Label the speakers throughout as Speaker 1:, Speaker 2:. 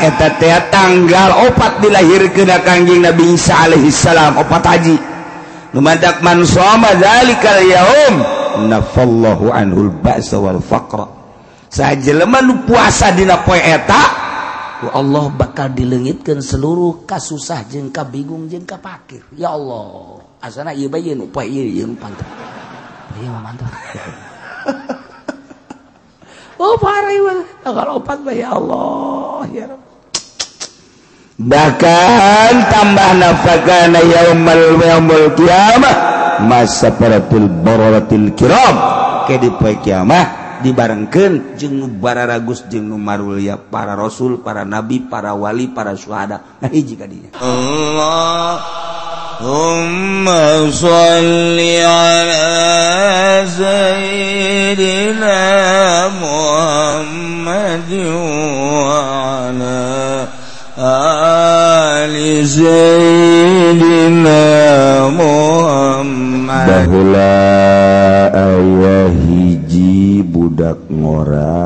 Speaker 1: eta teh tanggal 4 dilahirkeun Kangjeng Nabi Isa alaihi salam 4 haji lumadak man shoma zalikal yaum nafallahu anhul ba'sa wal faqra sajelema nu puasa dina poe eta Allah bakal dileungitkeun seluruh kasusah jeung kabingung jeung kapakir ya Allah asana ieu bae nu poe ieu nu pantau ieu mantap oh parah ieu tanggal 4 bae ya Allah ya Rabb bahkan tambah nafakana yaumul qiyamah masa paratul bararatil kiram ke di poe kiamah dibarengkeun jeung nu bararagus jeung nu marulia para rasul, para nabi, para wali, para syuhada. Nah hiji ka dinya. Allahumma shalli ala sayyidina Muhammad wa ala ali sayyidina Muhammad. Bahula ayah hiji budak ngora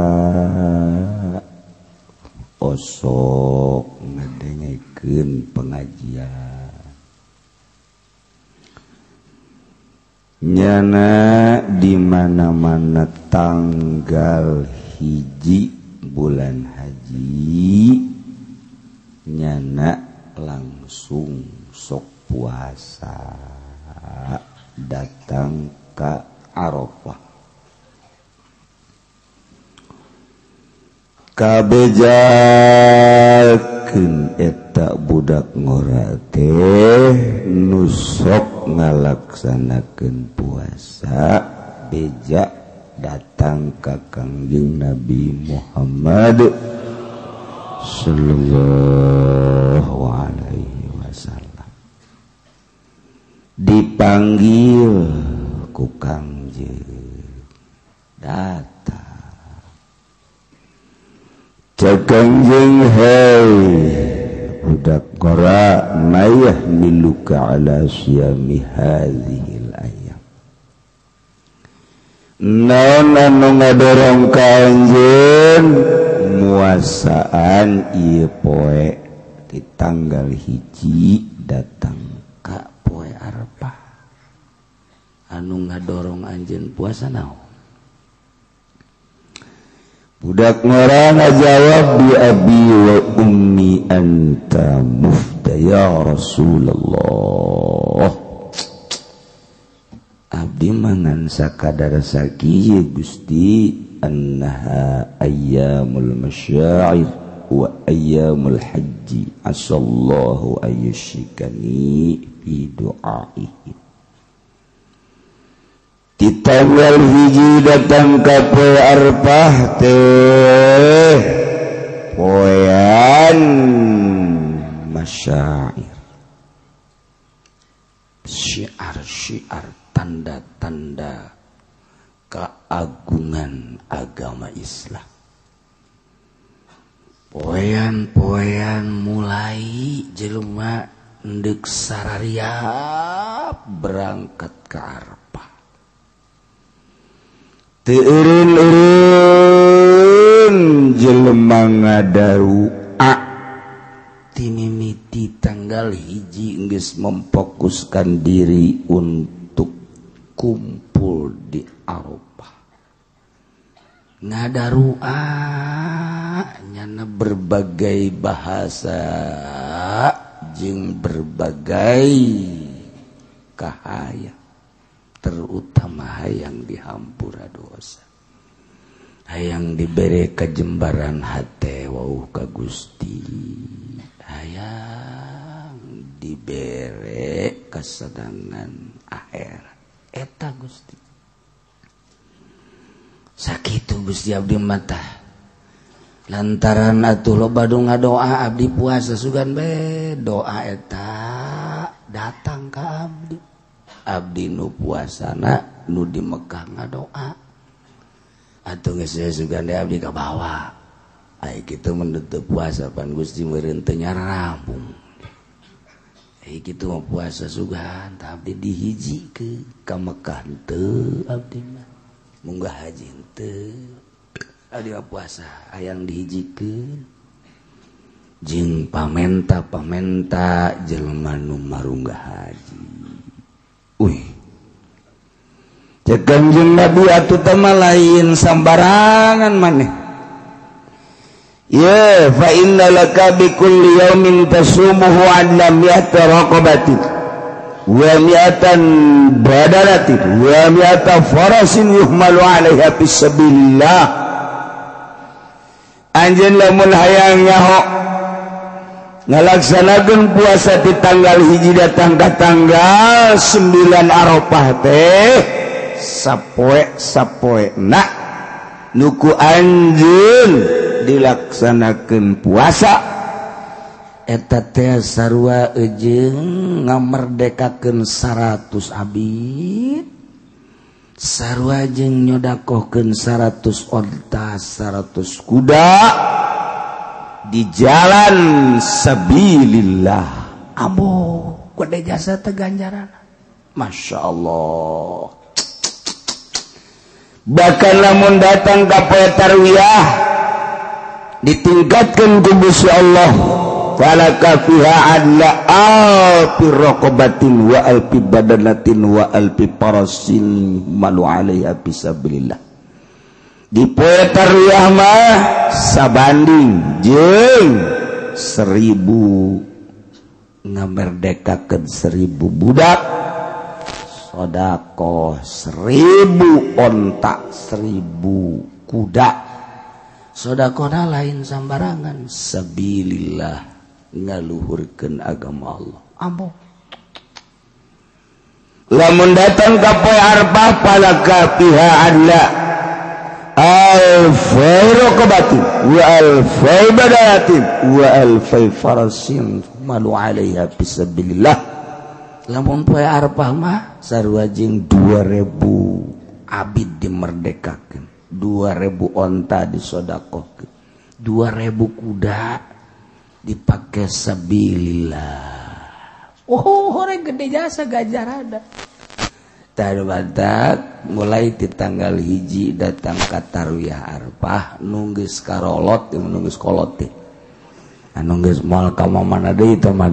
Speaker 1: osok ngadengekeun pengajian nyana di mana-mana tanggal hiji bulan haji nyana langsung sok puasa datang ka Arafah kabejakeun eta budak ngora teh nu sok ngalaksanakeun puasa beja datang ka Kangjeng Nabi Muhammad sallallahu alaihi wasallam dipanggil ku Kangjeng datang cek Kangjeng hei budak qora mayah miluka ala siyami hadhil ayam naon anu ngadorong Kangjeng muasaan ieu poe di tanggal hiji datang ka poe Arafah anu ngadorong anjeun puasa naon budak ngora ngajawab bi abi wa ummi anta mufta ya Rasulullah abdi mangan sakadar sakieu Gusti annaha ayyamul masyair wa ayyamul haji asallahu ayyushikani fi du'aihi di tanggal hiji datang ka poe Arafah teh poean masyair syiar-syiar tanda-tanda keagungan agama Islam poean-poean mulai jelema endek sarariap berangkat ke Arafah teureun-eureun jelema ngadarua timimiti tanggal hiji geus memfokuskan diri untuk kumpul di Arafah ngadarua nyana berbagai bahasa jeung berbagai kahaya terutama hayang dihampura dosa hayang dibere kajembaran hate wauh ka Gusti hayang dibere kasadangan akhirat eta Gusti sakitu Gusti abdi mata lantaran atuh loba nu ngadoa abdi puasa sugan be doa eta datang ka abdi nu puasana nu di Mekah ngadoa atuh geus sugan abdi ka bawah ai kitu menutup puasa pan Gusti meureun teu nyarambung ai kitu mah puasa sugan abdi dihijikeun ka Mekah teu abdi mah munggah haji teu abdi puasa hayang dihijikeun pamenta jelema nu marunggah haji. Cek Kanjeng Nabi atuh teh lain sambarangan maneh. Ya fa inna laka bi kulli yaumin tasumuhu adla mi'ata raqabatin wa mi'atan badalatin wa mi'ata farasin yuhmalu 'alaiha fisabilillah. Anjeun lamun hayang nyaho ngalaksanakeun puasa di tanggal hiji datang ka tanggal 9 Arafah teh sapoe-sapoena nuku anjeun dilaksanakeun puasa eta teh sarua eujeung ngamerdekakeun 100 abid, sarua jeung nyodakohkeun 100 onta 100 kuda di jalan sabilillah. Ambo kudu jasa teh ganjaran. Masya Allah. Bahkan lamun datang ka poe tarwiyah ditingkatkeun ku Gusti Allah, falaka fiha adla alfi raqabatin wa alfi badalatin wa alfi farasin malu alaiha fisabilillah. Di poe tarwiyah mah sabanding jeung 1000 ngamerdekakeun 1000 budak, sedekah 1000 onta 1000 kuda. Sedekahna lain sambarangan, sabilillah ngaluhurkeun agama Allah. Ambo lamun datang ka poe Arafah falaka fiha adla alfai raqabatin wa alfai badalatin wa alfai farasin malu alaiha fisabilillah. Lamun poe Arafah mah sarua jeung 2000 abid dimerdekakeun, 2000 onta disodakohkeun, 2000 kuda dipake sabilillah. Horeng gede jasa gajarana. Tadu batak mulai di tanggal hiji datang ka tarwiyah Arafah nunggeus karolot nunggeus kolot teh. Anu geus moal ka mana deui teh mah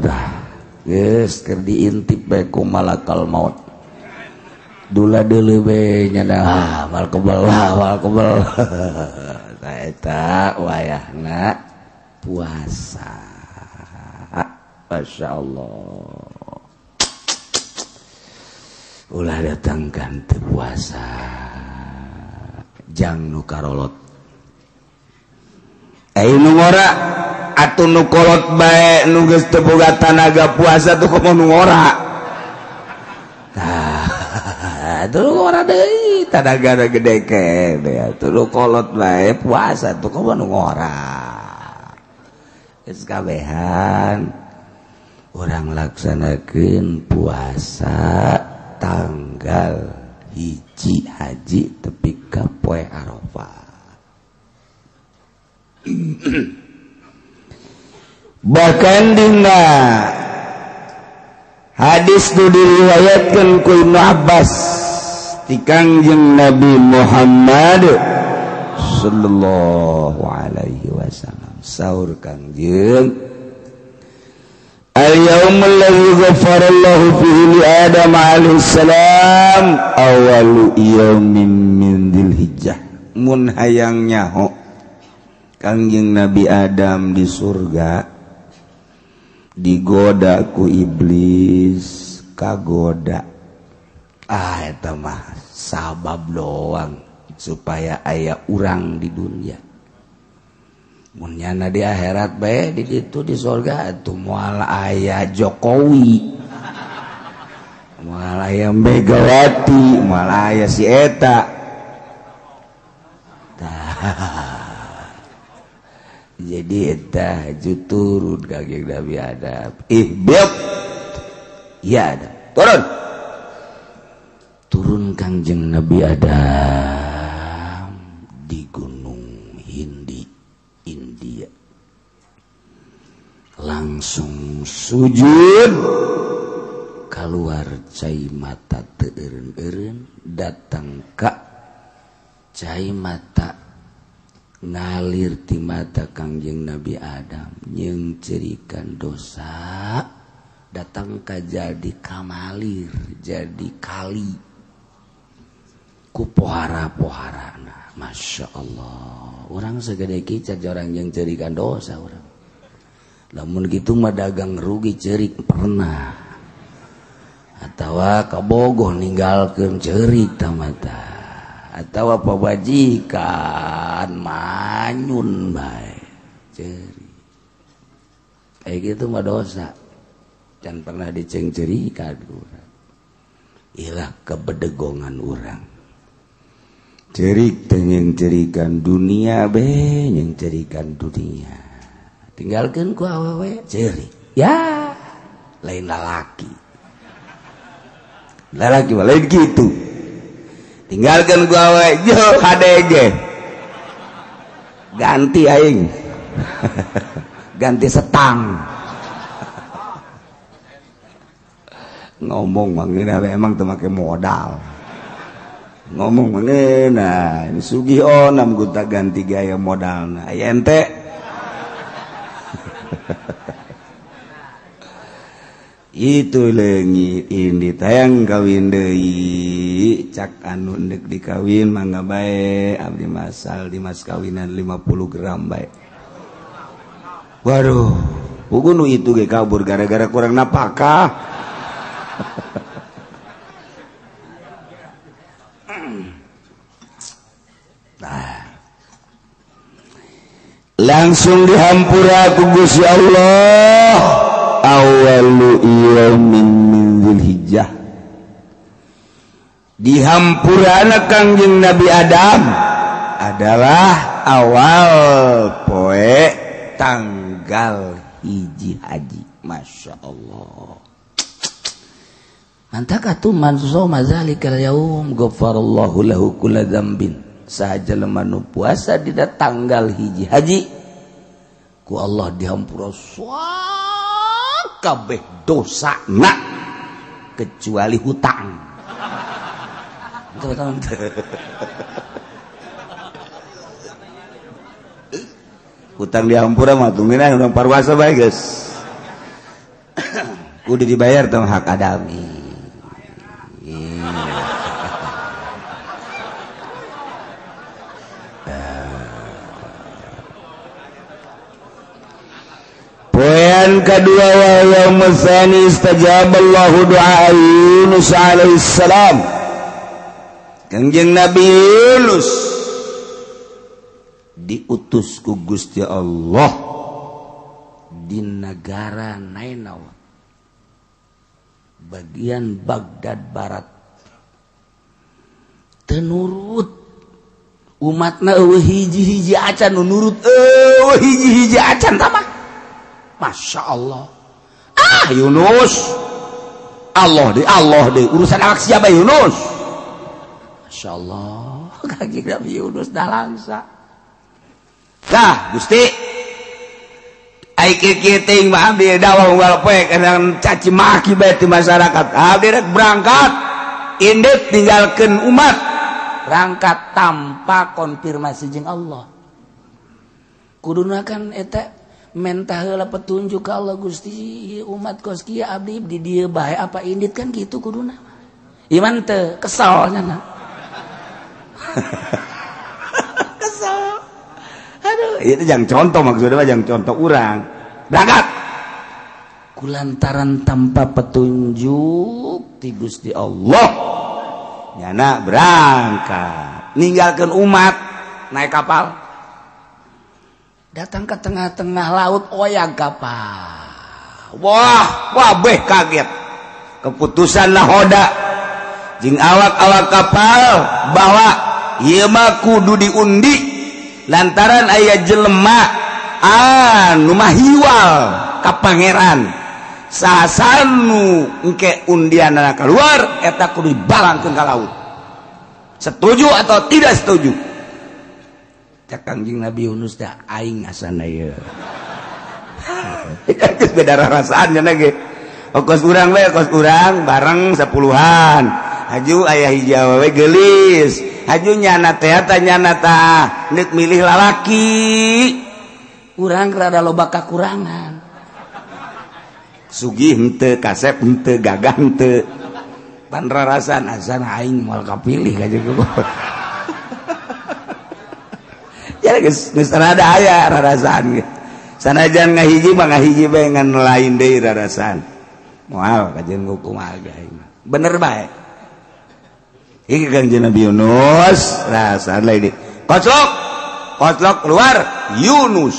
Speaker 1: geus keur diintip bae ku malakal maut. Dula deuleu we nyana mal kebal. Eta wayahna puasa. Masya Allah. Ulah datangkan teu puasa jang nu karolot. Nu ngora atuh nu kolot bae nu geus teu boga tanaga puasa tuh komo nu ngora. Tah, atuh nu ngora deui tanaga gede kene atuh nu kolot bae puasa tuh komo nu ngora. Geus kabehan urang laksanakeun puasa tanggal hiji haji tepi ka poe Arafah. Bahkan dina hadis nu diriwayatkeun ku Ibnu Abbas ti Kangjeng Nabi Muhammad sallallahu alaihi wasallam saur Kangjeng al-yawmul ladzi ghafarallahu fihi li Adam alaihi salam awalu yaumin min Dzulhijjah. Mun hayang nyaho Kangjeng Nabi Adam di surga digoda ku iblis kagoda. Eta mah sabab doang supaya aya urang di dunia. Mun nyana di akhirat bae di ditu di surga atuh moal aya Jokowi, moal aya Megawati, moal aya si eta. Jadi eta juturun Kangjeng Nabi Adam. Ihbib. Ya ada. Turun Kangjeng Nabi Adam di Gunung Hindi, India. Langsung sujud, keluar cai mata teu eureun-eureun, datang ka cai mata ngalir ti mata Kangjeng Nabi Adam yang cerikan dosa datang ka jadi kamalir jadi kali ku pohara-poharana. Masya Allah, orang segede kicat orang yang cerikan dosa orang. Lamun gitu mah dagang rugi cerik pernah atau kabogoh ninggalkeun cerik tamata atau pabajikan manyun bae cerik kayak gitu mah dosa dan pernah diceng-cerikan urang. Ilah kebedegongan urang cerik teh yang cerikan dunia be yang cerikan dunia tinggalkan ku awewe cerik ya lain lalaki mah lain gitu tinggalkan ku awewe yo HDG ganti aing ganti setang ngomong mangina emang teu make modal ngomong mangina ini sugihonam ku tak ganti gaya modalna aya ente itu leungit ini tayang kawin deui cak anu neuk dikawin mangga bae abdi masal di mas kawinan 50 gram bae. Waduh puguh nu itu ge kabur gara-gara kurang napakah. Nah langsung dihampura ku Gusti Allah awalu yaumin min Dzulhijjah dihampurana Kangjeng Nabi Adam adalah awal poe tanggal hiji haji. Masya Allah mantap atuh man soma zalikal yaum ghafarallahu lahu kulla dzambin saja lemanu puasa di tanggal hiji haji ku Allah dihampura kabeh dosa nak kecuali hutang. Hutang dihampura mah tungguin urang parwasa bae geus. Kudu dibayar tong hak adami. Poin kedua wa yaum tsani istajaballahu du'a Yunus alaihi salam. Kangjeng Nabi Yunus diutus ku Gusti Allah di negara Nainawa bagian Baghdad barat teu nurut umatna eueuh hiji-hiji acan nu nurut eueuh hiji-hiji acan tamah. Masya Allah Yunus Allah deh urusan awak siapa Yunus. Masya Allah kaki Nabi Yunus dah langsa dah Gusti aik kiting mah abdi dakwah unggal poe kadang caci maki bae ti masyarakat abdi rek berangkat indep tinggalkeun umat berangkat tanpa konfirmasi jeung Allah kuduna kan eta mentah heula petunjuk ka Allah Gusti umat kos kieu abdi di dieu bae apa indit kan gitu kuduna iman teu kesel nya kesel aduh itu jangan contoh maksudnya mah jangan contoh urang berangkat kulantaran tanpa petunjuk ti Gusti Allah nyana berangkat ninggalkeun umat naik kapal datang ke tengah-tengah laut oyang kapal wah beh kaget keputusan nahoda jeung awak-awak kapal bahwa ieu mah kudu diundi lantaran aya jelema anu mah hiwal ka pangeran sasanu engke undianna keluar eta kudu dibalangkeun ka laut setuju atau tidak setuju Kangjeng Nabi Yunus dah aing asana ye. Geus beda rasaan nya ge. Kos urang we kos urang bareng 10-an. haju ayah hijau we gelis haju nyana teh nyana tah nek milih lalaki urang rada loba kakurangan sugih henteu kasep henteu gagah henteu pan rarasan asan aing moal kapilih ka jeung ya geus rada aya rarasan sanajan ngahiji mah ngahiji bae ngan lain deui rarasan moal ka jeung hukum aga bener bae iki Kanjeng Nabi Yunus rasan lain kotlok keluar Yunus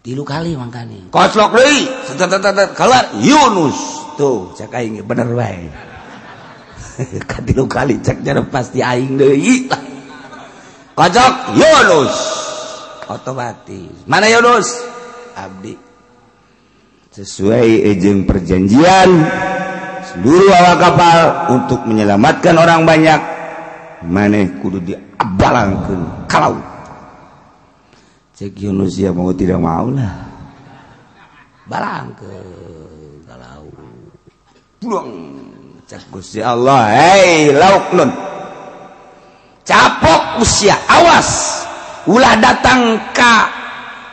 Speaker 1: 3 kali mangkani kotlok deui keluar Yunus tuh cak aing bener bae ka 3 kali cak jana pasti aing deui kotlok Yunus otomatis mana Yunus abdi sesuai jeung perjanjian seluruh awak kapal untuk menyelamatkan orang banyak maneh kudu diabalangkeun ka laut cek Yunus ya mau tidak mau lah balangkeun ka laut pulang cek Gusti Allah hei lauk nun capok usia awas ulah datang ka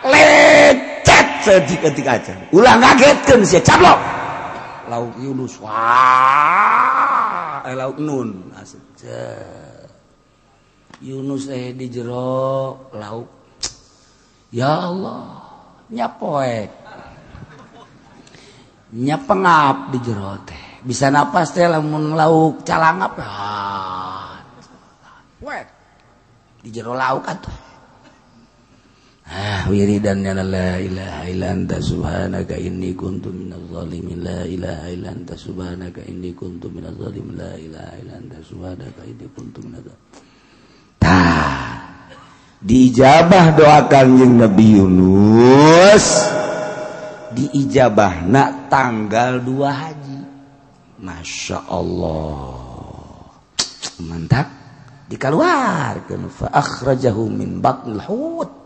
Speaker 1: lecet seketika aja ulah ngagetkeun sia caplok lauk Yunus wah lauk nun asep Yunus di jero lauk ya Allah nya poek nya pengap di jero teh bisa napas teh lamun lauk calangap poek di jero lauk atuh wiridannya la ilaha illa anta subhanaka inni kuntu minaz zalimin la ilaha illa anta subhanaka inni kuntu minaz zalimin la ilaha illa anta subhanaka inni kuntu minaz zalimin diijabah doa Kanjeng Nabi Yunus diijabahna tanggal 2 haji Masya Allah mantap dikeluarkan fa akhrajahu min batnil hut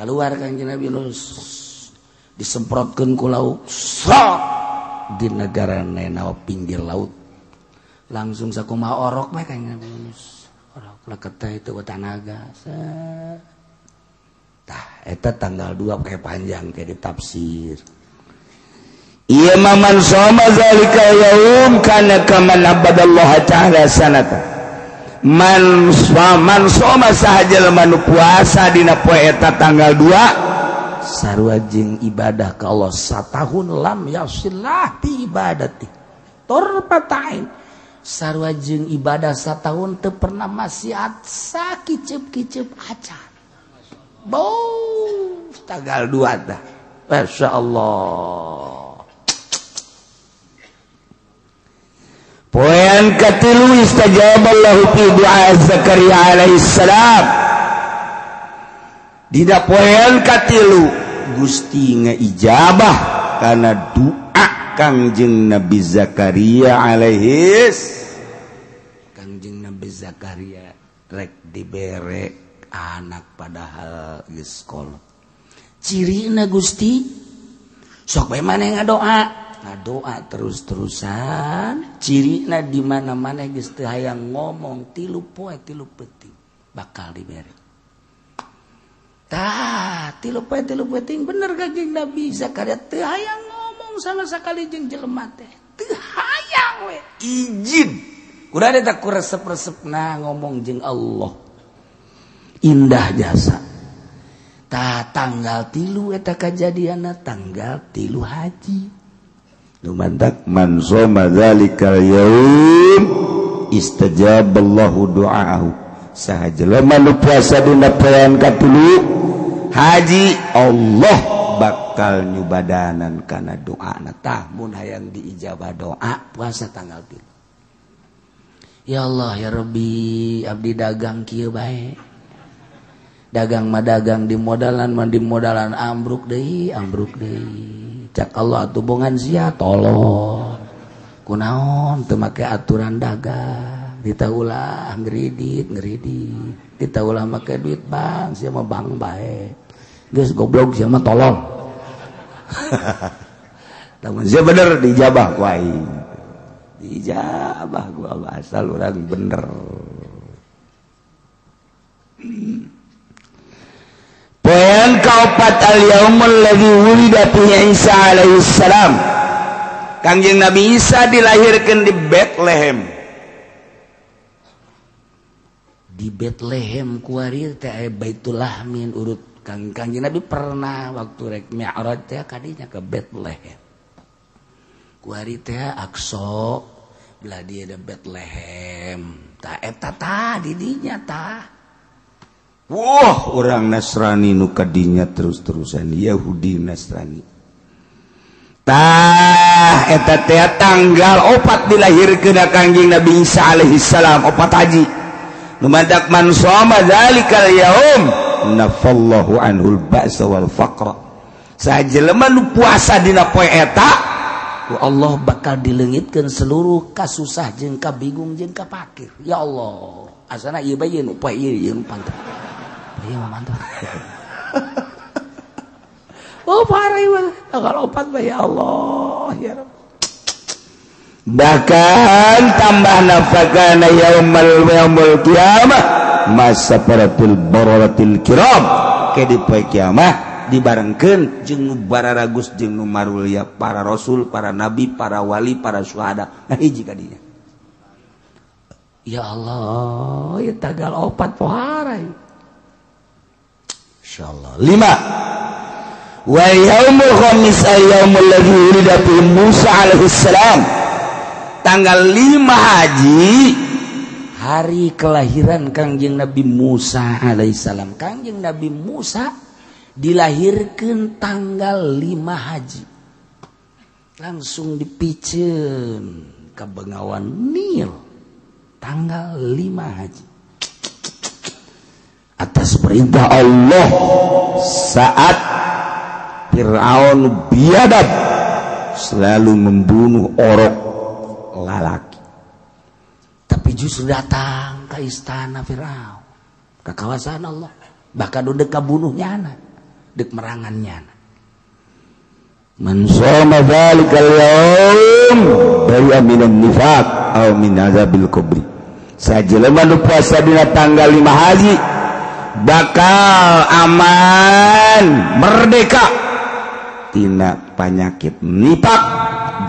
Speaker 1: keluar Kanjeng Nabi Yunus disemprotkeun ku lauk sok di negara nena pinggir laut langsung sakumaha orok mah Kanjeng Nabi Yunus orok leket teh itu ku tanaga tah eta tanggal 2 pakai panjang teh ditafsir ieu mah man shoma zalika yaum kana kaman abadallaha ta'ala sanata man soma sahaja lemanu puasa dina poe eta tanggal 2 sarua jeung ibadah ka Allah satahun lam yasillah ti ibadati torpatain sarua jeung ibadah satahun teu pernah maksiat sakiceup-kiceup acan boh tanggal 2 tah masyaallah poean katilu istajaballahu fi du'a Zakaria alaihi salam dina poean katilu Gusti ngaijabah kana doa Kangjeng Nabi Zakaria alaihi Kangjeng Nabi Zakaria rek dibere anak padahal geus kolot cirina Gusti sok bae maneh ngadoa ngadoa terus-terusan cirina di mana-mana geus teu hayang ngomong 3 poe 3 peuting bakal dibere tah 3 poe 3 peuting bener Kanjeng Nabi Zakaria teu hayang ngomong sama sakali jeung jelema teh teu hayang we izin kuda eta ku resep-resepna ngomong jeung Allah indah jasa tah tanggal 3 eta kajadianna tanggal 3 haji lumantak man shoma dzalikal yaum istajaballahu du'aahu sahaja lemanu puasa dina poean ka-3 haji Allah bakal nyubadanan kana doana tah mun hayang diijabah doa puasa tanggal 3 ya Allah ya Rabbi abdi dagang kieu bae dagang mah dagang di modalan ambruk deui cak Allah tubungan sia tolong kunaon teu make aturan dagang ditaulah ngeridit ditaulah make duit bank sia mah bank bae geus goblok sia mah tolong lamun sia bener dijabah ku aing dijabah gua asal urang bener. Poean kaopat al-yaumul ladzi wulida fihi Isa alaihi salam. Kangjeng Nabi Isa dilahirkan di Bethlehem. Di Bethlehem kuari teh Baitul Lahmin urut Kangjeng Nabi pernah waktu rek Mi'raj teh kadinya ke Bethlehem. Kuari teh Aqsa belah dia ada Bethlehem. Ta eta ta di dinya ta. Wah, orang Nasrani nu kadinya terus-terusan Yahudi Nasrani. Tah eta teh tanggal 4 dilahirkeun Kangjeng Nabi Isa alaihi salam 4 haji. Nu madak man shoma dzalikal yaum nafallahu anhul ba'sa wal faqra. Sajelema nu puasa dina poe eta ku Allah bakal dileungitkeun seluruh kasusah jeung kabingung jeung kapakir. Ya Allah, asana ieu bae nu poe ieu nu pantau. Iya mantap. Oh parah ieu tanggal 4 bae ya Allah ya Rabb. Bahkan tambah nafakana yaumul qiyamah masafaratul bararatil kiram ke di poe kiamah dibarengkeun jeung nu bararagus jeung nu marulia para rasul, para nabi, para wali, para syuhada. Nah hiji kadinya. Ya Allah, ieu tanggal 4 pohara ieu. Insyaallah. 5. Wa yaumul khamis yaumul ladzi wulida fihi Musa alaihi salam. Tanggal 5 Haji hari kelahiran Kangjeng Nabi Musa alaihi salam. Kangjeng Nabi Musa dilahirkeun tanggal 5 Haji. Langsung dipiceun ka Bengawan Nil tanggal 5 Haji. Atas perintah Allah saat Fir'aun biadab selalu membunuh orok lalaki, tapi justru datang ke istana Fir'aun, ke kawasan Allah, bahkan udah kabunuhnya anak dek merangannya anak. Man shoma dzalikal yaum bari'a minan nifaq aw min azabil kubri. Sajelema nu puasa dina tanggal 5 Haji bakal aman merdeka tina panyakit nifaq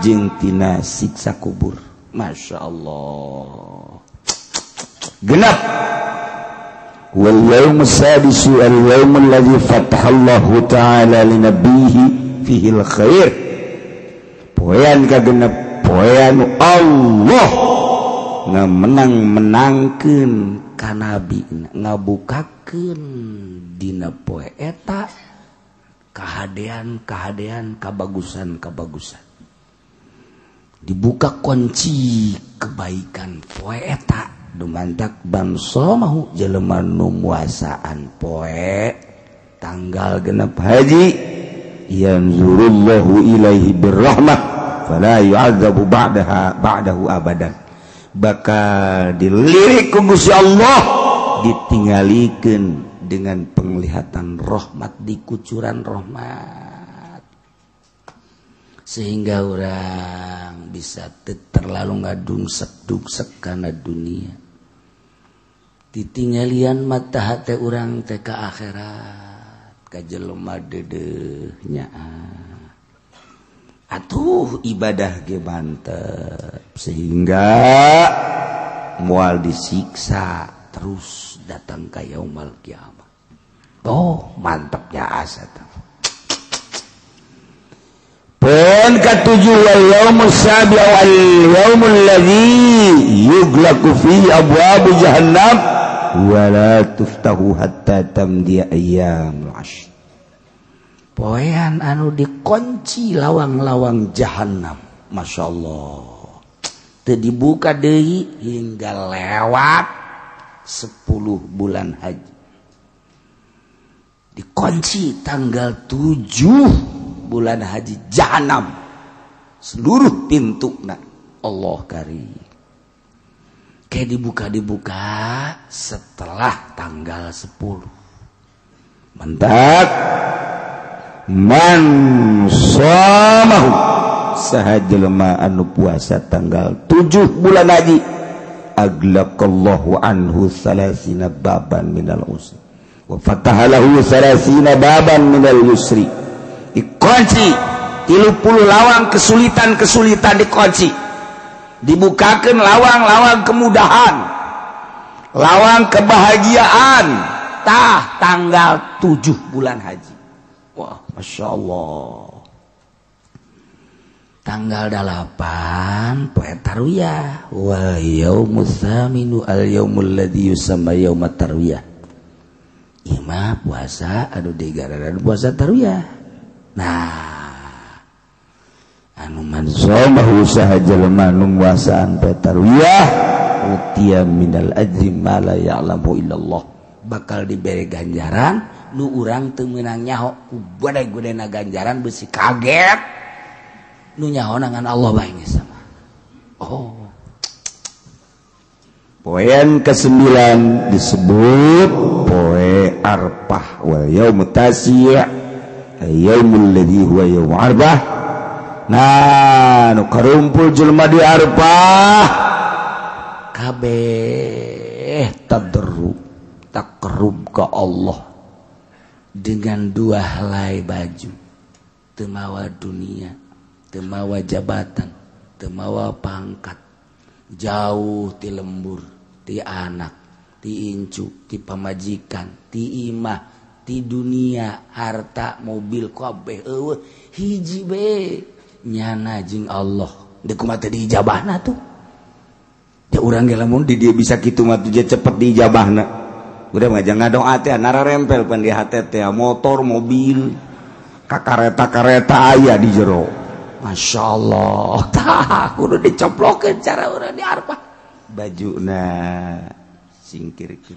Speaker 1: jeung tina siksa kubur. Masya Allah. Genap. Wal yaumus sadisu al yaumul ladzi fatahallahu ta'ala li nabiyhi fihi al khair. Poean kagenep poean Allah ngamenang-menangkeun ka nabi ngabukakeun dina poe eta kahadean kabagusan dibuka kunci kebaikan poe eta dumantak bangsa mahu jelema nu muasaan poe tanggal 6 Haji yanzurullahu ilaihi birrahmah fala yu'adzabu ba'dahu abadan. Bakal dilirik ku Gusti Allah ditinggalikeun dengan penglihatan rahmat di kucuran rahmat sehingga orang bisa terlalu ngadungsek-dungsek kana dunia ditinggalian mata hati orang teh ka akhirat ka jelema deudeuhnya atuh ibadah ge mantep sehingga moal disiksa terus datang ka yaumul kiamah. Oh mantapnya asa tuh. Poin ke-7 wal yaumus sabi' wal yaumul ladzi yughlaqu fihi abwabu jahannam wa la tuftahu hatta tamdi ayyamul 'ashr. Poean anu dikunci lawang-lawang jahanam. Masya Allah. Teu dibuka deui hingga lewat 10 bulan haji. Dikunci tanggal 7 bulan haji jahanam. Seluruh pintu Allah karim. Kayak dibuka setelah tanggal 10. Mantap. Man shamahu
Speaker 2: saha jelema anu puasa tanggal 7 bulan haji aglaqallahu anhu salasina baban minal usri wa fatahalahu salasina baban minal yusri. Dikunci 30 lawang kesulitan-kesulitan dikunci, dibukakan lawang-lawang kemudahan, lawang kebahagiaan tanggal 7 bulan haji. Wah, Masya Allah. Tanggal 8 poe tarwiyah wa yaumus tsaminu al yaumul ladzi yusamma yaumat tarwiyah. Ima puasa anu digararan puasa tarwiyah. Nah, anu man shamahu saha jalma nu puasaan poe tarwiyah utiya minal ajri ma la ya'lamu illallah, bakal diberi ganjaran nu urang teu meunang nyaho. Gede-gedena ganjaran beusi kaget nu nyaho nangan Allah bae geus sama. Oh. Poean ke-9 disebut poe Arfah wa yaumut tasi' yaumul ladzi huwa yaum Arfah. Nah, nu karumpul jelema di Arfah kabeh takarrub ka Allah dengan 2 helai baju, teu mawa dunia, teu mawa jabatan, teu mawa pangkat, jauh ti lembur, ti anak, ti incu, ti pamajikan, ti imah, ti dunia, harta, mobil kabeh eueuh hiji be nyana jeung Allah. Deuk kumaha teh diijabahna tuh. Ya urang ge lamun di dieu bisa kitu mah teh cepet diijabahna. Udah mah jangan ngadoa teh nararempel pan di hate teh motor, mobil, kakareta-kareta aya di jero. Masya Allah. Tah kudu dicoplokeun cara urang di Arfah. Bajuna singkirkeun,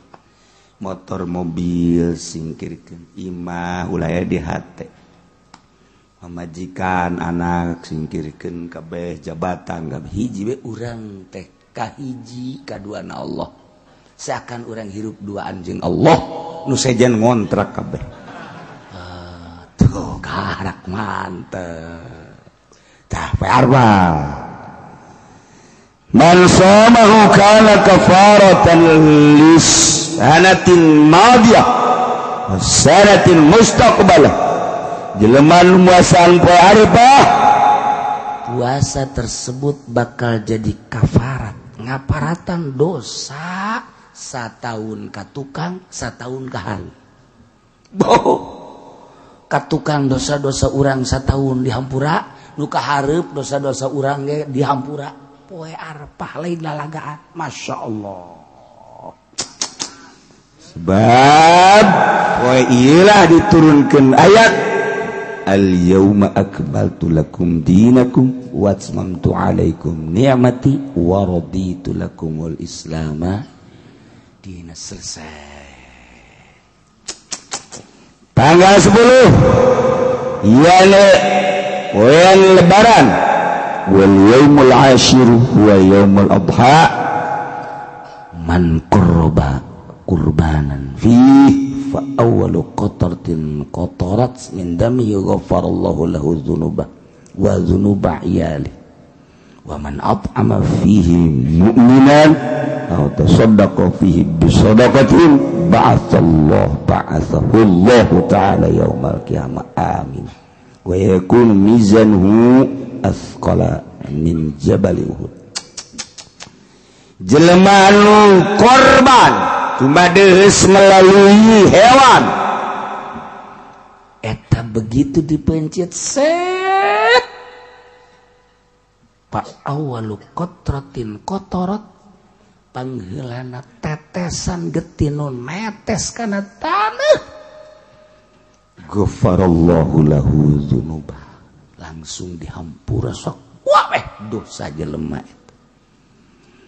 Speaker 2: motor mobil singkirkeun, imah ulah di hate, pamajikan anak singkirkeun kabeh, jabatan kabeh hiji we urang teh kahiji kaduana Allah. Seakan urang hirup duaan jeung Allah nu sejen ngontrak kabeh. Tuh karak mantep. Tah poe Arfah man shamahu kana kafaratan lis sanatin madiyah wa sanatin mustaqbalah. Jelema nu puasaan poe Arfah, puasa tersebut bakal jadi kafarat, ngaparatan dosa satahun ka tukang, satahun ka hari. Boh, ka tukang dosa-dosa urang satahun dihampura, nu ka hareup dosa-dosa urang ge dihampura. Poe Arfah lain lalagaan. Masya Allah. Sebab poe ieu diturunkeun ayat al-yauma akmaltu lakum dinakum wa atmamtu alaikum ni'mati wa raditu lakumul islama dina. Selesai. Tanggal 10 yana poe lebaran wal yaumul ashir wa yaumul adha man qurba qurbanan fi fa awwalu qatratin qatarat min dami yughfarallahu lahu dzunuba wa dzunuba iyali wa man at'ama fihi mu'minan aw tasaddaqa fihi bi sadaqatin ba'athahu Allah ta'ala yaumal qiyamah amin wa yakunu mizanuhu asqala min jabal Uhud. Jelema anu korban cuma deus melalui hewan eta begitu dipencet set pa awalu qatratin qatarat pangheulana tetesan getih nu netes kana taneuh ghafarallahu lahu dzunuba langsung dihampura sok wah dosa jelema itu.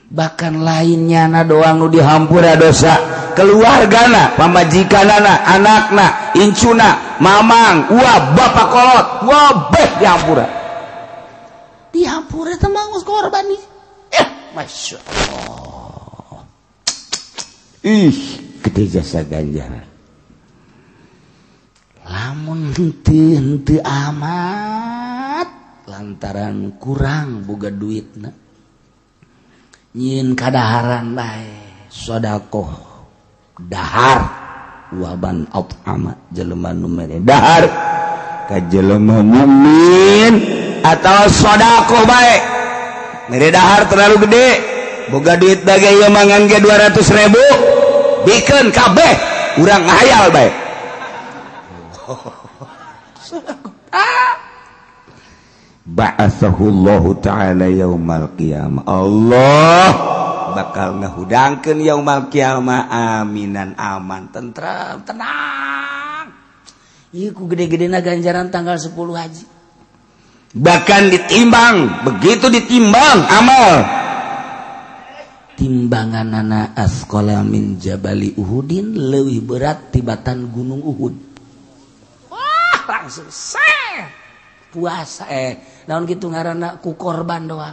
Speaker 2: Bahkan lainnya na doang nu dihampura dosa keluargana, pamajikanana, anakna, incuna, mamang, wah bapak kolot, wah beh dihampura. Dihampura teh mangos korban nih. Masya Allah. Gede jasa ganjaran. Lamun henteu amat
Speaker 1: lantaran kurang boga duitna nyin kadaharan bae sedekah dahar waban at'ama jelema nu mere dahar ka jelema mukmin atawa sedekah bae mere dahar terlalu gede boga duit bage ieu mangan ge 200.000 bikeun kabeh urang ngahayal bae ba'atsahullahu ta'ala yaumal qiyamah Allah bakal ngahudangkeun yaumal qiyamah aminan aman tentram tenang ieu ku gede-gedena ganjaran tanggal 10 haji bahkan ditimbang begitu ditimbang amal timbanganana asqala min jabali uhudin leuwih berat tibatan gunung Uhud wah langsung puasa naon kitu ngaranna ku korban doa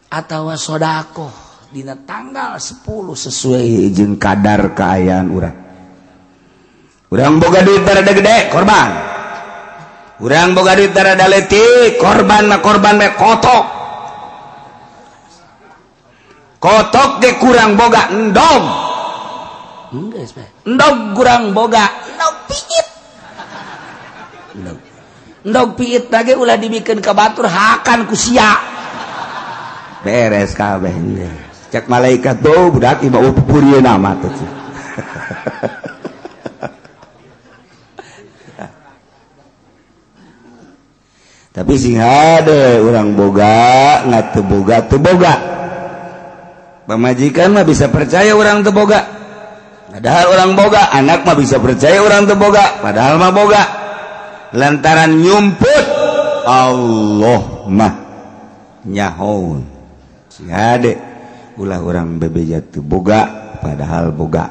Speaker 1: atawa sedekah dina tanggal 10 sesuai jeung kadar kaayaan urang boga duit rada gede korban urang boga duit rada leutik korban mah korban we kotok ge kurang boga endog geus bae endog kurang boga endog piit endog piit lagi ulah dibikeun ka batur hakan ku sia beres kabeh cek malaikat tuh budak ieu bau pupurieuna mah teh tapi sing hade urang boga ngat teu boga pamajikan mah bisa percaya urang teu boga padahal urang boga anak mah bisa percaya urang teu boga padahal mah boga lantaran nyumput Allah mah nyahoun si hade ulah urang bebeja teu boga padahal boga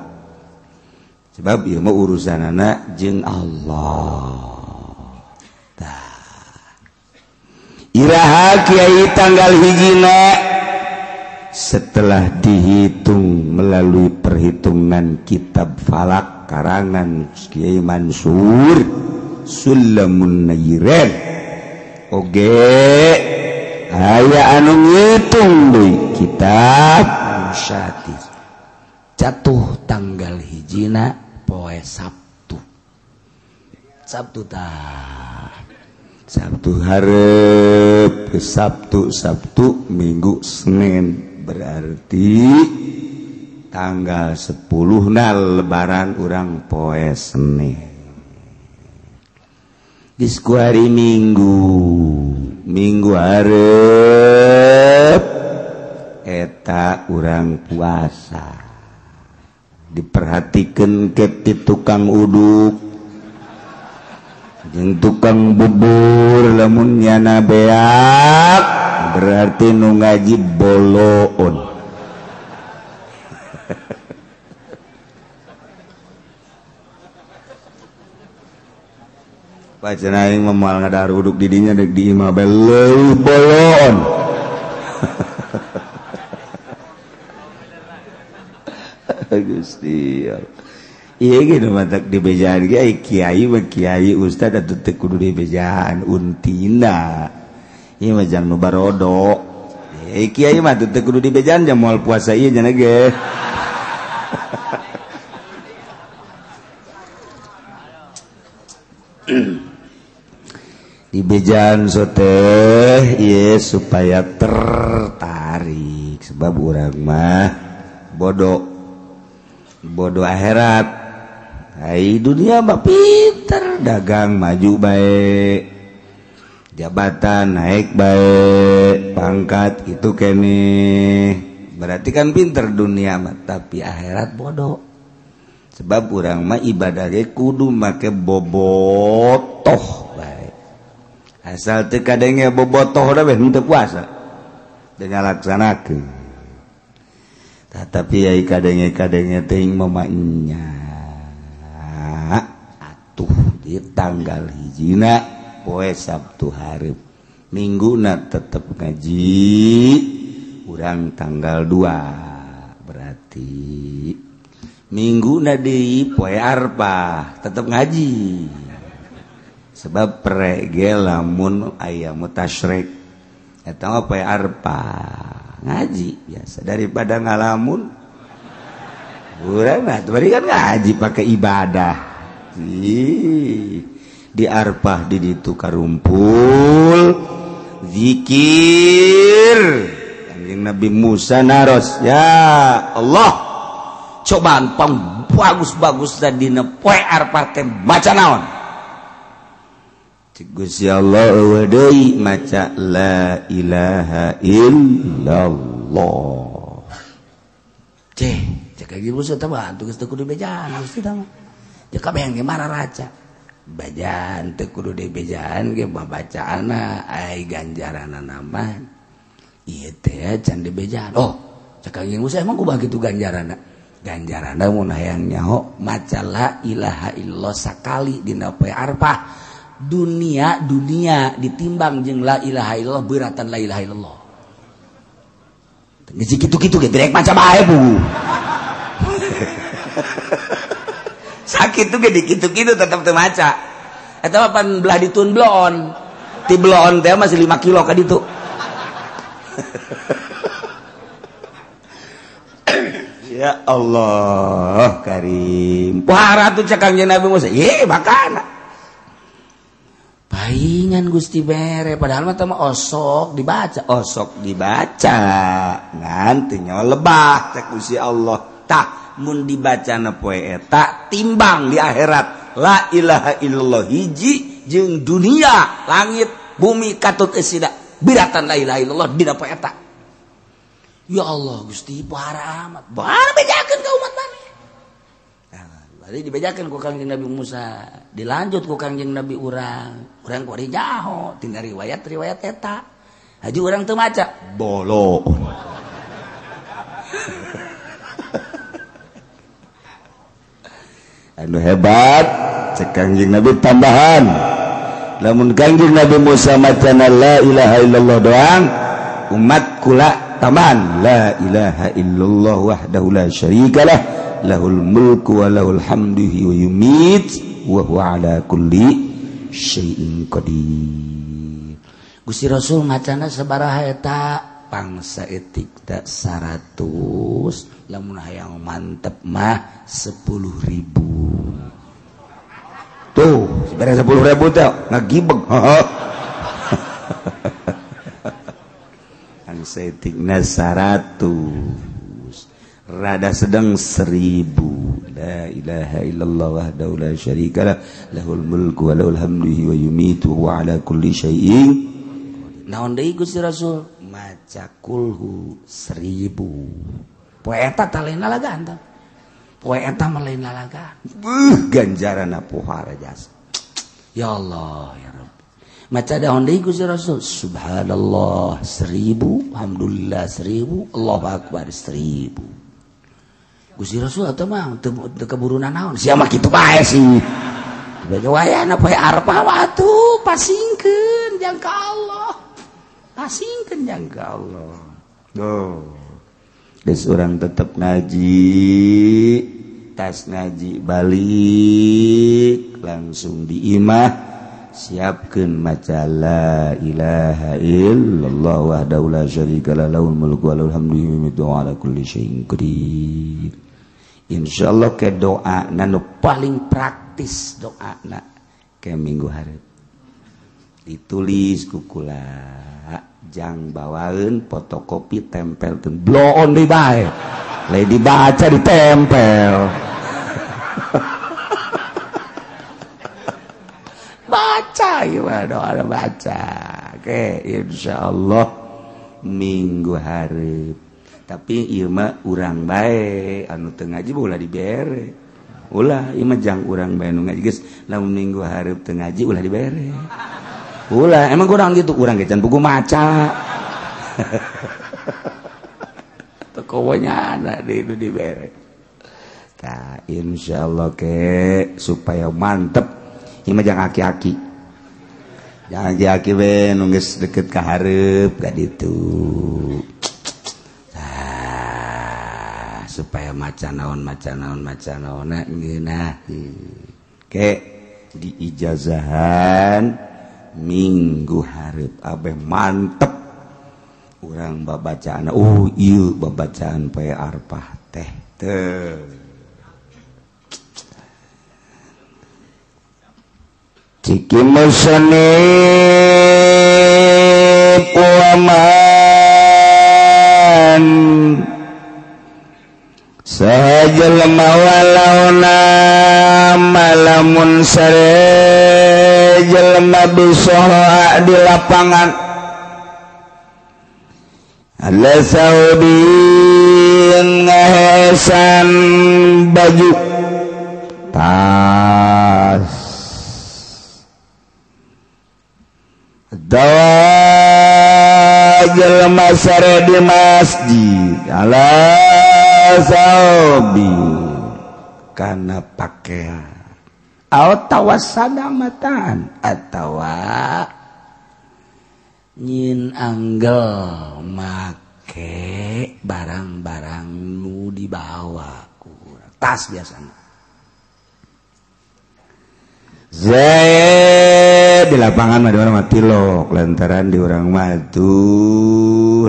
Speaker 1: sebab ieu mah urusanana jeung Allah iraha kiai tanggal hijina setelah dihitung melalui perhitungan kitab falak karangan Kiai Mansur Sulamun Nairen oge aya anu ngitung deui kitab Musyatir jatuh tanggal hijina poe Sabtu Sabtu hareup ke Sabtu Minggu Senin berarti tanggal 10 lebaran urang poe Senin geus ku hari Minggu hareup eta urang puasa diperhatikeun ke ti tukang uduk jeung tukang bubur lamun nyana beak berarti nu ngaji boloon pacenah aing mah moal ngadahar uduk di dinya deuk di imah bae leuwih boloon Gusti iya gitu matak di bejaan kiai mah kiai ustad atuh teu kudu di bejaan untina ieu mah jang nu barodo kiai mah teu kudu di bejaan jang moal puasa ieu nya ge di bejaan soteh ieu supaya tertarik sebab urang mah bodoh akhirat ai dunia mah pinter dagang maju baik jabatan naik baik pangkat itu kene berarti kan pinter dunia mah tapi akhirat bodoh sebab urang mah ibadah ge kudu make bobotoh baik asal teu kadenge bobotoh da beh henteu puasa dengan laksanakeun tapi ai kadenge teuing mamanya atuh di tanggal hijina poe Sabtu hareup mingguna tetep ngaji urang tanggal 2 berarti mingguna deui poe Arfah tetep ngaji
Speaker 2: sebab perege lamun aya mutasyrik eta apa ya arpa ngaji biasa daripada ngalamun urang mah tadi kan ngaji pakai ibadah di arpah di ditu karumpul zikir Kanjeng Nabi Musa naros ya Allah cobaan pang bagus-bagus dina poe arpah teh maca naon Gusti Allah eueuh deui maca la ilaha illallah cek ieu Musa teh bantu geus teu kudu bejaan Gusti tah mah cek kabeh ge marah raca bajaan teu kudu dibejaan ge babacaanna ai ganjaranna nama ieu teh can dibejaan oh cek Kanjeng Musa emang kumaha kitu ganjaranna mun hayang nyaho maca la ilaha illallah sakali dina poe arpah dunia ditimbang jeung la ilaha illallah beuratan la ilaha illallah geus kitu-kitu ge direk maca bae Bu sakit tuh ge dikitu-kitu tetep teu maca eta mah pan belah ditun bloon ti bloon teh masih 5 kilo ka ditu ya Allah karim pohara tuh cek Kanjeng Nabi Musa bakana paingan Gusti bere padahal mah teh osok dibaca ngan teu nyawa lebah cek Gusti Allah tah mun dibacana poe eta timbang di akhirat la ilaha illallah hiji jeung dunia langit bumi katut esida biratan la ilaha illallah dina poe eta ya Allah Gusti pohara amat bahar bejakeun ka umat maneh bari dibejakeun ku Kanjeng Nabi Musa dilanjut ku Kanjeng Nabi urang kuari nyaho tina riwayat eta haji urang teu maca bolo anu hebat cek Kanjeng Nabi tambahan lamun Kanjeng Nabi Musa macana la ilaha illallah doang umat kula tambahan la ilaha illallah wahdahu la syarikalah lahul mulku wa lahul hamdu wa yumit wa huwa ala kulli syai'in qadir Gusti Rasul macana sabaraha eta pangsa etik tak 100 lamun hayang mantep mah 10.000 tuh sebenarnya 10.000 teh ngagibeg pangsa etikna 100 rada sedang 1000 la ilaha illallah wahdahu la syarikalah lahul mulku wa lahul hamdu wa yumitu wa ala kulli syai'in naon deui Gusti Rasul maca kulhu 1000 poe eta tah lain lalagan poe eta mah lain lalagan ganjaranna pohara jasa ya Allah ya Rabbi maca daon deui Gusti Rasul subhanallah 1000 alhamdulillah 1000 Allahu akbar 1000 Gusti Rasul atau mah teu keburunan naon sia mah kitu bae sih bage wayana poe arpa atuh pasingkeun jang ka Allah pasingkeun jang ka Allah geus urang tetep ngaji tas ngaji balik langsung diimah siapkeun maca la ilaha illallah wahdahu la syarikalah lahul mulku wa lahul hamdu wa ala kulli syai'in qadir insyaallah ke doa nu paling praktis doana ke minggu hareup ditulis ku kula jang bawaeun fotokopi tempelkeun bloon deui bae lain dibaca ditempel baca gimana doa baca oke insyaallah minggu hareup tapi ieu mah urang bae anu teu ngaji ulah dibere ulah ieu mah jang urang bae nu ngaji geus lamun minggu hareup teu ngaji ulah dibere ulah emang urang gitu urang ge can buku maca teu kowonya ada itu dibere tah insyaallah ke supaya mantep ieu mah jang aki-aki jang aki-aki we nu geus deukeut ka hareup ka ditu supaya maca naon geunah ke diijazahan minggu hareup abeh mantep urang babacaan ieu babacaan poe Arfah teh teu ciki musani puaman sajelema walauna malamun sare jelema bisoha di lapangan ala saudin ngahesan baju tas dawa jelema sare di masjid ala saubi kana pakaian atawa sadamatan atawa nyin anggel make barang-barang nu dibawa ku tas biasana Zaid di lapangan mah di mana mati lo lantaran di orang matu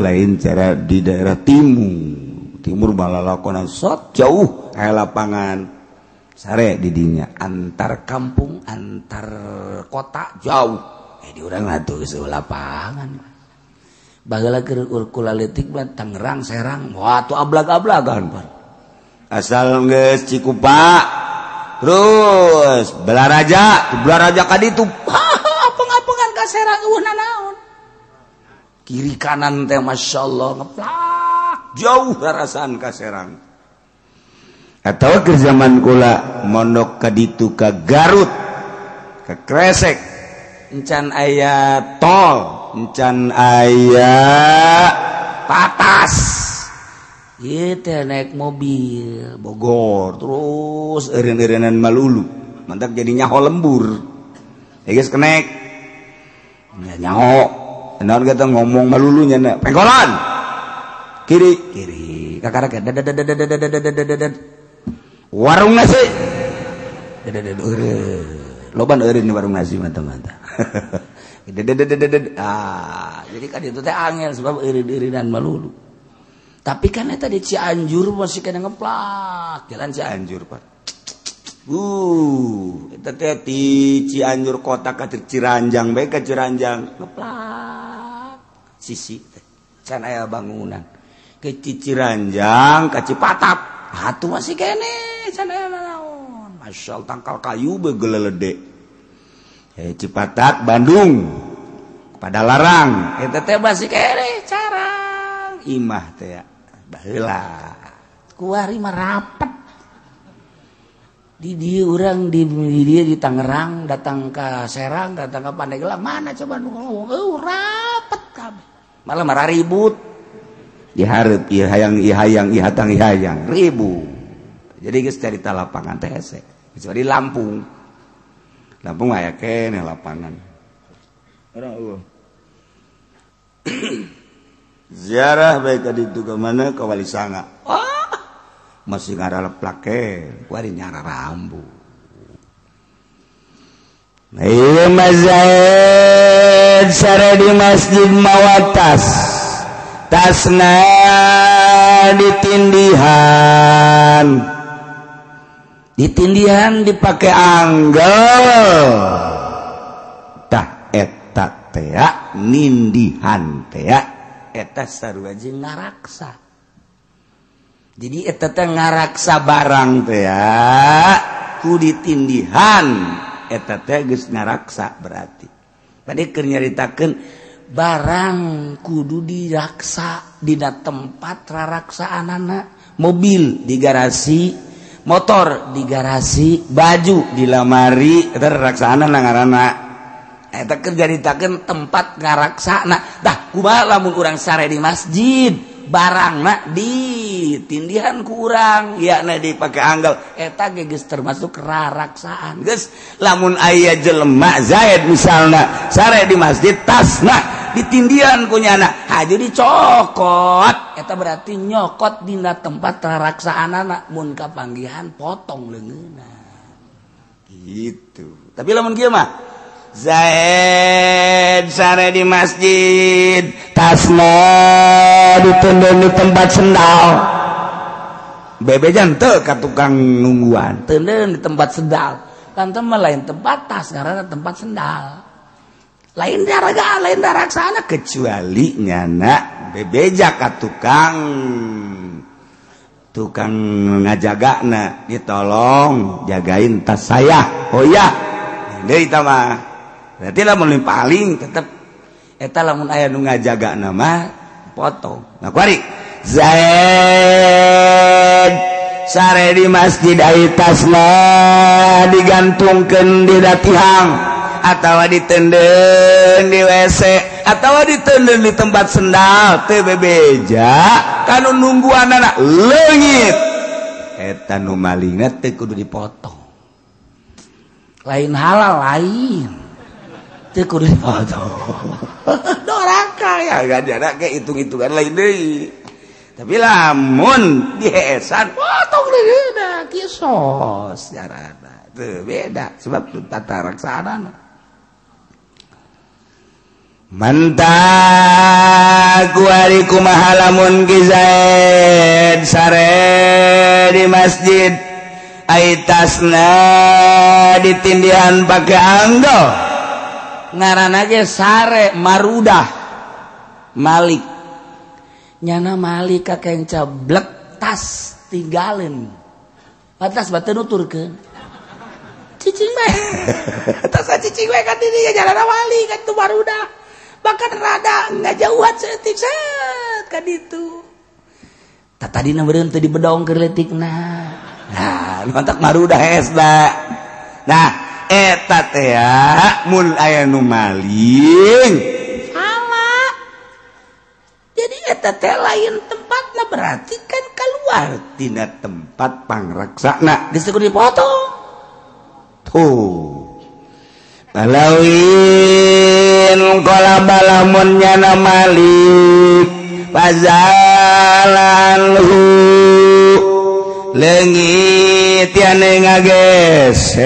Speaker 2: lain cara di daerah timur balalakonan sok jauh aya lapangan sare di dinya antar kampung antar kota jauh di urang atuh geus lapangan bageula keur kulaletik mah Tangerang Serang wah atuh ablag-ablagan pan asal geus Cikupa terus Belaraja ka ditu apeng-apengan ka Serang eueuh nanaon kiri kanan teh masyaallah ngeplak jauh rarasaan ka Serang atawa keur zaman kula mondok ka ditu ka Garut ka Kresek encan aya tol encan aya patas ieu teh naik mobil Bogor terus eureun-eureunan Malulu mantak jadi nyaho lembur geus kenek nyaho naon kita ngomong Malulunya na pengkolan kiri kakarake warung nasi loban eureun warung nasi mata-mata jadi kan itu teh angel sebab eureun-eureunnan Malulu tapi kan eta di Cianjur masih kena ngeplak jalan Cianjur Pak eta teh di Cianjur kota ka Ciranjang bae ka Ciranjang ngeplak sisi teh can aya bangunan ke Ciranjang ka Cipatap atuh masih kene can aya naon masyaallah tangkal kayu be gelelede Cipatat Bandung pada larang eta teh masih kene carang imah teh baheula kuari mah rapet di dieu urang di dieu di Tangerang datang ke Serang datang ke Pandeglang mana coba nu ngomong rapet kabeh malah marah ribut dihareup ieu hayang ieu hayang ieu hatang ieu hayang ribut jadi geus carita lapangan teh hese kecuali Lampung aya keneh lapangan urang eueuh ziarah bae ka ditu ka mana ka Wali Sanga masih ngaralep plake kuari nyara rambu ieu Zaid sare di masjid mawatas tasna ditindihan dipake anggel tah eta teh nindihan teh eta sarua jeung ngaraksa jadi eta teh ngaraksa barang teh ku ditindihan eta teh geus ngaraksa berarti tadi keur nyaritakeun barang kudu diraksa dina tempat raraksaanana mobil di garasi motor di garasi baju di lamari eta raraksaanana ngaranna eta keur nyaritakeun tempat ngaraksana tah kumaha lamun urang sare di masjid barangna ditindihan ku urang yakna dipake anggel eta ge geus termasuk raraksaan geus lamun aya jelema Zaid misalna sare di masjid tasna ditindihan ku nyana haju dicokot eta berarti nyokot dina tempat raraksaanana mun kapanggihan potong leungeunna gitu Tapi lamun kieu mah Zaid sare di masjid tasna ditendon di tempat sendal bebejan teu ka tukang nungguan tendon di tempat sendal kan mah lain tempat tas karena tempat sendal lain daraga lain daraksana kecuali nyana bebeja ka tukang ngajagana ditolong jagain tas saya oh ya deui tah mah berarti lamun paling tetep eta lamun aya nu ngajaga nama foto nah kuari Zaid sare di masjid aya tasna digantungkeun di datihang atawa ditendeuh di WC atawa ditendeuh di tempat sendal teu bebeja kanu nungguanana leungit eta nu malingna teu kudu dipotong lain halal lain teu kudu dipotong doraka ya gadana ke hitung-hitungan lain deui tapi lamun diesan potong deui da kisos carana teu beda sebab tata laksanana mantag kuari kumaha lamun ki Zaid sare di masjid aitasna ditindihan pake anggo ngaranna ge sare marudah Malik nyana Malik kakek cablek tas tinggalin batas batu nuturkeun cicing bae tas cicing bae kan didinya jalan Malik kan tu marudah bahkan rada ngajauhan seutik set kan itu tadina beureun teu dibedong keur leutikna nah mantak marudah hesda nah eta teh mun aya nu maling salah jadi eta teh lain tempatna berarti kan keluar tina tempat pangraksana geus kudu dipotong tuh balawin qala balamun nyana Malik fazalanhu leungit tiane ngageser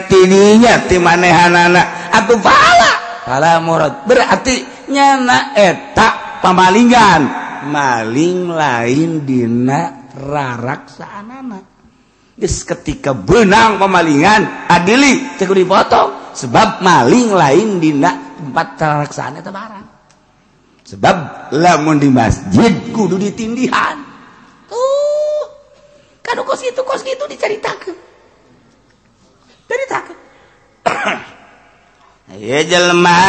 Speaker 2: tidinya ti manehanana atuh pala murad berarti nyana eta pamalingan maling lain dina raraksanana geus ketika beunang pamalingan adili teu dipotong sebab maling lain dina tempat raraksan eta barang sebab lamun di masjid kudu ditindihan tuh kan kos gitu dicaritakeun aya jelema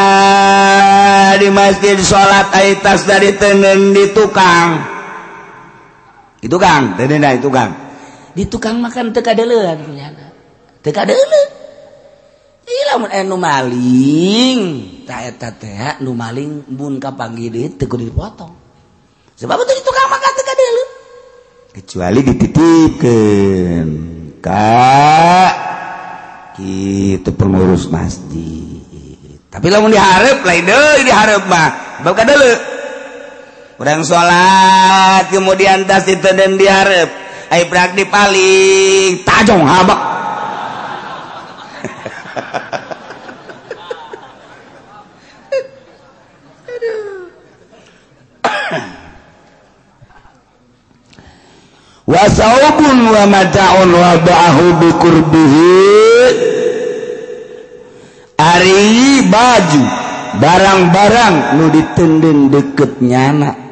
Speaker 2: di masjid salat aya tas dari teuneun di tukang itu Kang teu dina itu Kang di tukang makan teu kadeuleun punyana teu kadeuleun ieu lamun anu maling tah eta teh nu maling mun kapanggih deui teu kudu dipotong sebab itu di tukang makan teu kadeuleun kecuali dititipkeun ka kitu pengurus masjid tapi lamun dihareup lain deui dihareup mah bab kadeuleun urang salat kemudian tas diteudeun dihareup ai brak dipaling tajong habak wa saubun wa mata'un wa ba'ahu bi qurbihi ari baju barang-barang nu ditendeng deket nyana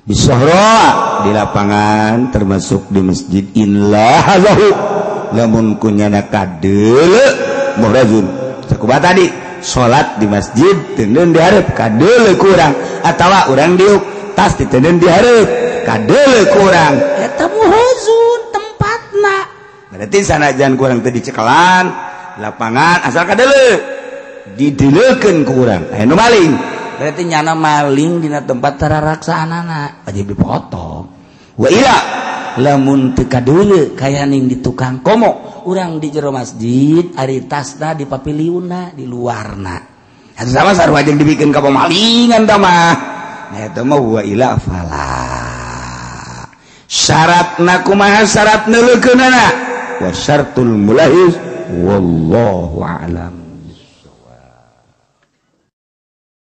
Speaker 2: bisohra di lapangan termasuk di masjid inlah hazahu lamun kunyana kadeuleu muhrazun sakumaha tadi salat di masjid teuneun dihareup kadeuleu ku urang atawa urang diuk tas diteuneun dihareup kadeuleu ku urang eta muhrazun tempatna berarti sanajan ku urang teu dicekelan lapangan asal kadeuleu didileukeun ku urang aya nu maling berarti nyana maling dina tempat tararaksanana wajib dipotong wa ila lamun teu kadeuleu kaya ning di tukang komo urang di jero masjid ari tasna di papiliunna di luarna atuh sama sarua jeung dibikeun ka pamalingan tah mah nah eta mah wa ila fala syaratna kumaha syarat neuleukeunana wa syartul mulahis wallahu a'lam.